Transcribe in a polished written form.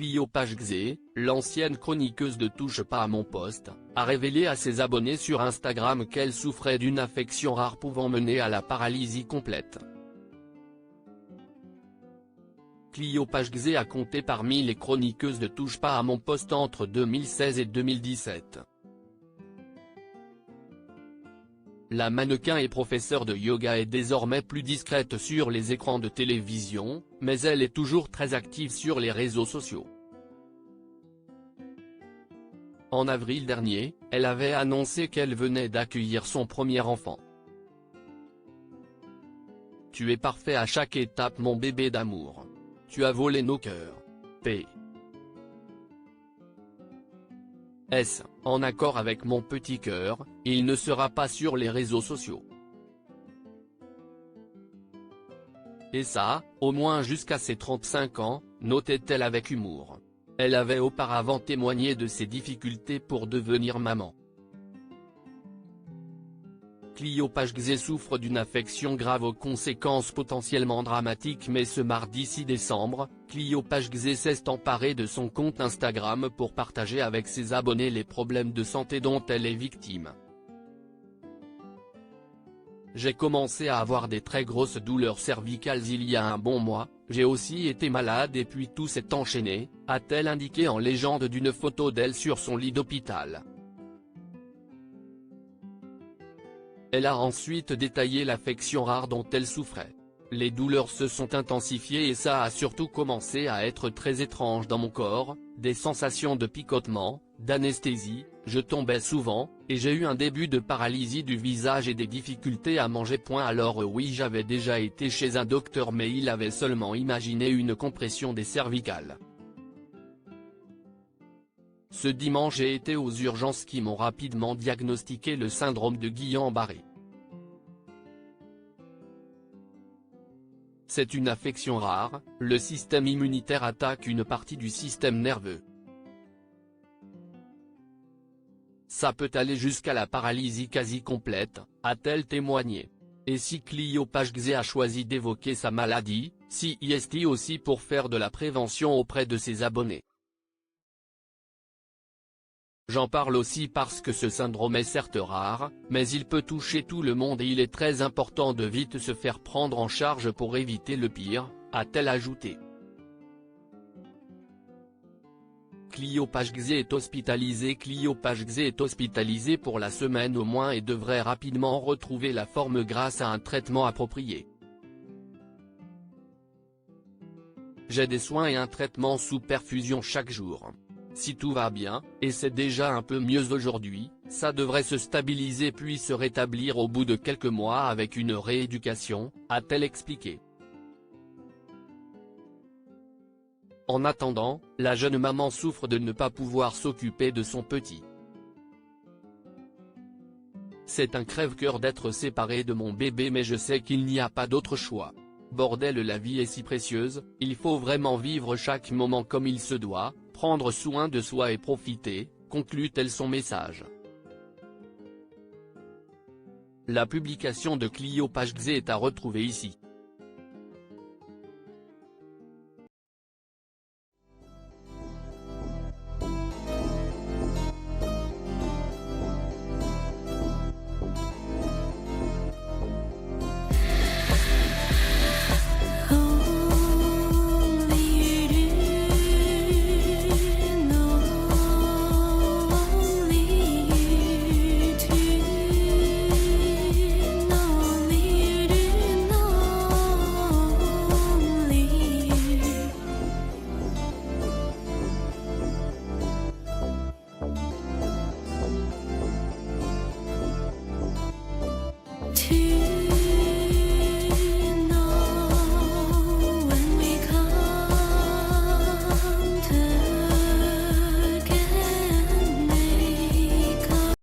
Clio Pagze, l'ancienne chroniqueuse de Touche pas à mon poste, a révélé à ses abonnés sur Instagram qu'elle souffrait d'une affection rare pouvant mener à la paralysie complète. Clio Pagze a compté parmi les chroniqueuses de Touche pas à mon poste entre 2016 et 2017. La mannequin et professeure de yoga est désormais plus discrète sur les écrans de télévision, mais elle est toujours très active sur les réseaux sociaux. En avril dernier, elle avait annoncé qu'elle venait d'accueillir son premier enfant. « Tu es parfait à chaque étape mon bébé d'amour. Tu as volé nos cœurs. P. S. En accord avec mon petit cœur, il ne sera pas sur les réseaux sociaux. Et ça, au moins jusqu'à ses 35 ans, notait-elle avec humour. Elle avait auparavant témoigné de ses difficultés pour devenir maman. Clio Pagze souffre d'une affection grave aux conséquences potentiellement dramatiques mais ce mardi 6 décembre, Clio Pagze s'est emparée de son compte Instagram pour partager avec ses abonnés les problèmes de santé dont elle est victime. J'ai commencé à avoir des très grosses douleurs cervicales il y a un bon mois, j'ai aussi été malade et puis tout s'est enchaîné, a-t-elle indiqué en légende d'une photo d'elle sur son lit d'hôpital. Elle a ensuite détaillé l'affection rare dont elle souffrait. Les douleurs se sont intensifiées et ça a surtout commencé à être très étrange dans mon corps, des sensations de picotement, d'anesthésie, je tombais souvent, et j'ai eu un début de paralysie du visage et des difficultés à manger. Alors oui, j'avais déjà été chez un docteur mais il avait seulement imaginé une compression des cervicales. Ce dimanche j'ai été aux urgences qui m'ont rapidement diagnostiqué le syndrome de Guillain-Barré. C'est une affection rare, le système immunitaire attaque une partie du système nerveux. Ça peut aller jusqu'à la paralysie quasi complète, a-t-elle témoigné. Et si Clio Pagze a choisi d'évoquer sa maladie, si est aussi pour faire de la prévention auprès de ses abonnés. J'en parle aussi parce que ce syndrome est certes rare, mais il peut toucher tout le monde et il est très important de vite se faire prendre en charge pour éviter le pire, a-t-elle ajouté. Clio Pagze est hospitalisée. Clio Pagze est hospitalisée pour la semaine au moins et devrait rapidement retrouver la forme grâce à un traitement approprié. J'ai des soins et un traitement sous perfusion chaque jour. Si tout va bien, et c'est déjà un peu mieux aujourd'hui, ça devrait se stabiliser puis se rétablir au bout de quelques mois avec une rééducation, a-t-elle expliqué. En attendant, la jeune maman souffre de ne pas pouvoir s'occuper de son petit. C'est un crève-cœur d'être séparé de mon bébé mais je sais qu'il n'y a pas d'autre choix. Bordel, la vie est si précieuse, il faut vraiment vivre chaque moment comme il se doit, prendre soin de soi et profiter, conclut-elle son message. La publication de Clio Pagze est à retrouver ici.